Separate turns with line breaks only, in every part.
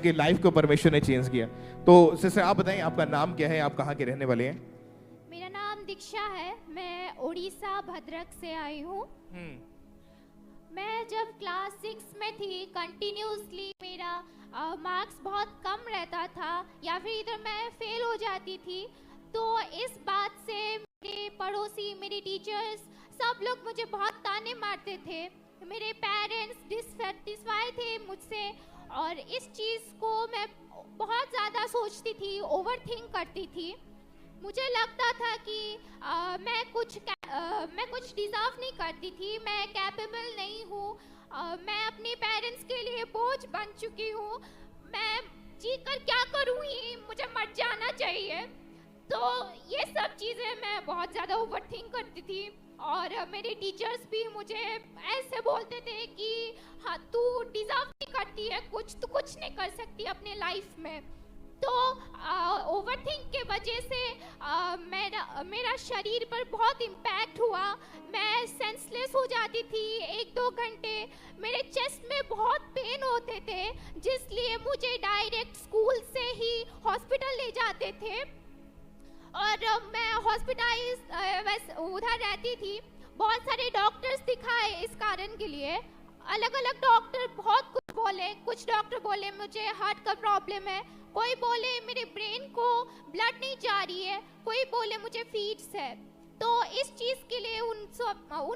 की लाइफ को परमेश्वर ने चेंज किया। तो सिस्टर आप बताएं, आपका नाम क्या है, आप कहाँ के रहने वाले हैं?
मेरा नाम दीक्षा है, मैं उड़ीसा भद्रक से आई हूँ। मैं जब क्लास 6 में थी, कंटिन्यूसली मेरा मार्क्स बहुत कम रहता था या फिर इधर मैं फेल हो जाती थी। तो इस बात से मेरे पड़ोसी, मेरे टीचर्स, सब लोग मुझे बहुत ताने मारते थे। मेरे पेरेंट्स डिससैटिस्फाई थे मुझसे और इस चीज़ को मैं बहुत ज़्यादा सोचती थी, ओवरथिंक करती थी। मुझे लगता था कि मैं कुछ डिज़र्व नहीं करती थी, मैं कैपेबल नहीं हूँ, मैं अपने पेरेंट्स के लिए बोझ बन चुकी हूँ, मैं जी कर क्या करूँगी, मुझे मर जाना चाहिए। तो ये सब चीज़ें मैं बहुत ज़्यादा ओवरथिंक करती थी और मेरे टीचर्स भी मुझे ऐसे बोलते थे कि हाँ तू डिज़र्व नहीं करती है, तू कुछ नहीं कर सकती अपने लाइफ में। तो ओवरथिंक के वजह से मेरा शरीर पर बहुत इम्पैक्ट हुआ। मैं सेंसलेस हो जाती थी 1-2 घंटे, मेरे चेस्ट में बहुत पेन होते थे, जिसलिए मुझे डायरेक्ट स्कूल से ही हॉस्पिटल ले जाते थे और मैं हॉस्पिटलाइज उधर रहती थी। बहुत सारे डॉक्टर्स दिखाए इस कारण के लिए, अलग अलग डॉक्टर बहुत कुछ बोले। कुछ डॉक्टर बोले मुझे हार्ट का प्रॉब्लम है, कोई बोले मेरे ब्रेन को ब्लड नहीं जा रही है, कोई बोले मुझे फीड्स है। तो इस चीज़ के लिए उन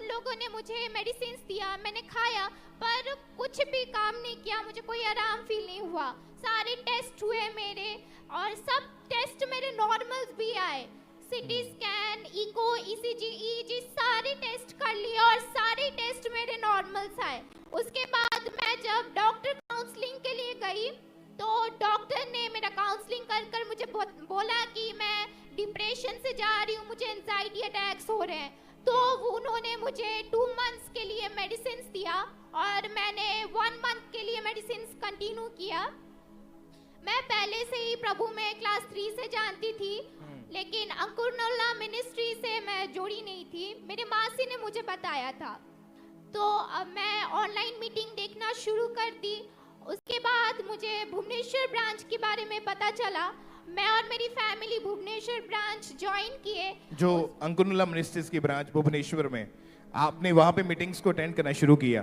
लोगों ने मुझे मेडिसिन दिया, मैंने खाया, पर कुछ भी काम नहीं किया, मुझे कोई आराम फील नहीं हुआ। सारे टेस्ट हुए मेरे और सब टेस्ट मेरे नॉर्मल्स भी आए, CT scan, echo, ECG, EEG सारे टेस्ट कर लिए और सारे टेस्ट मेरे नॉर्मल्स आए। उसके बाद मैं जब डॉक्टर काउंसलिंग के लिए गई तो डॉक्टर ने मेरा काउंसलिंग कर मुझे बोला कि मैं डिप्रेशन से जा रही हूँ, मुझे एंजाइटी अटैक्स हो रहे हैं। तो उन्होंने मुझे 2 मंथ्स के लिए मेडिसिन दिया और मैंने 1 मंथ के लिए मेडिसिन कंटिन्यू किया। मैं पहले से ही प्रभु में क्लास 3 से जानती थी, लेकिन अंकुरनोला मिनिस्ट्री से मैं जुड़ी नहीं थी, मेरी मासी ने मुझे बताया था। तो अब मैं ऑनलाइन मीटिंग देखना शुरू कर दी। उसके बाद मुझे भुवनेश्वर ब्रांच के बारे में पता चला, मैं और मेरी फैमिली भुवनेश्वर ब्रांच ज्वाइन किए।
जो अंकुरनोला मिनिस्ट्रीज की ब्रांच भुवनेश्वर में, आपने वहाँ पे मीटिंग्स को अटेंड करना शुरू किया?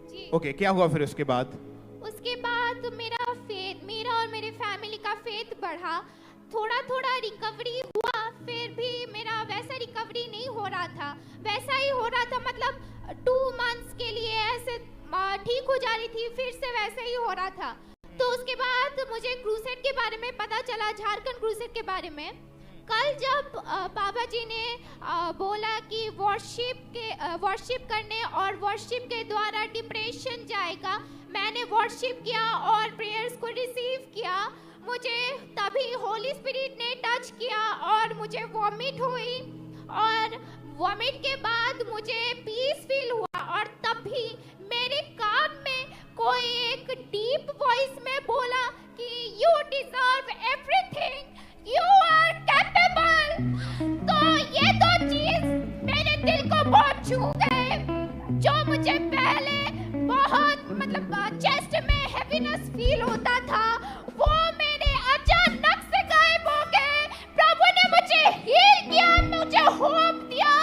जी।
ओके, क्या हुआ फिर उसके बाद?
उसके बाद मेरा और मेरे फैमिली का फेथ बढ़ा, थोड़ा थोड़ा रिकवरी हुआ, फिर भी मेरा वैसा रिकवरी नहीं हो रहा था, वैसा ही हो रहा था, मतलब 2 मंथ्स के लिए ऐसे ठीक हो जा रही थी, फिर से वैसे ही हो रहा था। तो उसके बाद मुझे क्रूसेड के बारे में पता चला, झारखंड क्रूसेड के बारे में। कल जब बाबा जी ने बोला कि वर्शिप करने और वर्शिप के द्वारा डिप्रेशन जाएगा, मैंने वर्शिप किया और प्रेयर्स को रिसीव किया। मुझे तभी होली स्पिरिट ने टच किया और मुझे वॉमिट हुई और वॉमिट के बाद मुझे पीस फील हुआ और तभी मेरे कान में कोई एक डीप वॉइस में बोला कि you deserve everything, you are capable. तो ये 2 चीज मेरे दिल को बहुत छू गए। जो मुझे पहले बहुत मतलब चेस्ट में हैवीनेस फील होता था, वो मेरे अचानक से गायब हो गए। प्रभु ने मुझे हील किया, मुझे होप दिया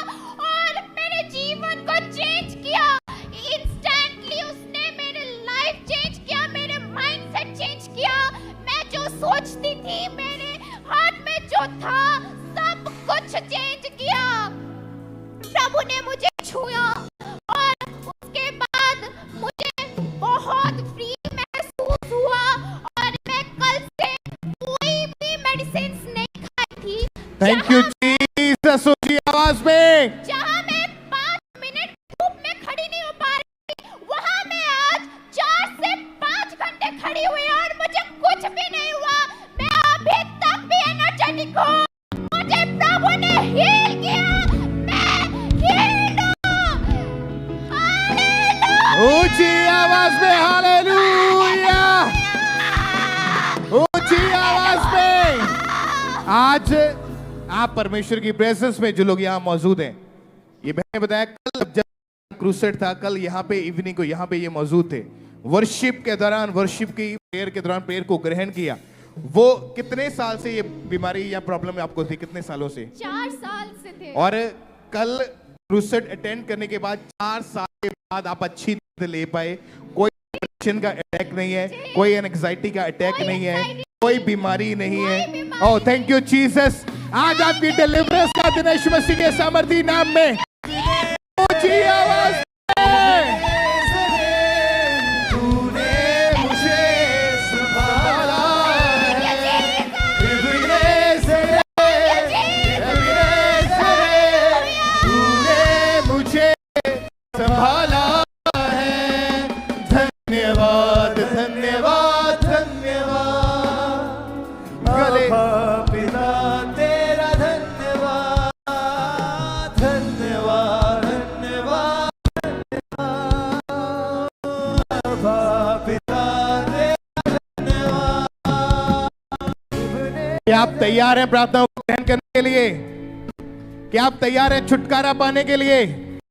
और मेरे जीवन को चेंज किया। इंस्टेंटली उसने मेरे लाइफ चेंज किया, मेरे माइंडसेट चेंज किया। मैं जो सोचती थी, मेरे हार्ट में जो था, सब कुछ चेंज किया। प्रभु ने मुझे छुआ और उसके बाद मुझे बहुत फ्री महसूस हुआ और मैं कल से कोई भी मेडिसिन नहीं खाई थी।
थैंक यू जीसस, ऊंची आवाज में।
जहां मैं 5 मिनट धूप में खड़ी नहीं हो पा रही थी, वहां मैं आज 4 से 5 घंटे खड़ी हुई और मुझे कुछ भी नहीं हुआ। मैं अभी तक भी एनर्जेटिक हूँ, मुझे प्रभु ने हील किया, मैं हील्ड हूँ। हालेलुया,
ऊंची आवाज में हालेलुया, ऊंची आवाज में। आज आप परमेश्वर की प्रेजेंस में जो लोग यहाँ मौजूद हैं, ये मैंने बताया कल जब क्रूसेड था, कल यहाँ पे इवनिंग को यहाँ पे ये मौजूद थे, वर्शिप के दौरान, वर्शिप की प्रेयर के दौरान प्रेयर को ग्रहण किया। वो कितने साल से ये बीमारी या प्रॉब्लम आपको थी, कितने सालों से?
4 साल से थे।
और कल क्रूसेड अटेंड करने के बाद 4 साल के बाद आप अच्छी नींद ले पाए, कोई डिप्रेशन का अटैक नहीं है, कोई एंजाइटी का अटैक नहीं है, कोई बीमारी नहीं है। Oh thank you Jesus. आज आपकी डिलीवरेंस का दिन यीशु मसीह के सामर्थी नाम में ऊंची आवाज में। क्या आप तैयार हैं प्रार्थना को ग्रहण करने के लिए? क्या आप तैयार हैं छुटकारा पाने के लिए?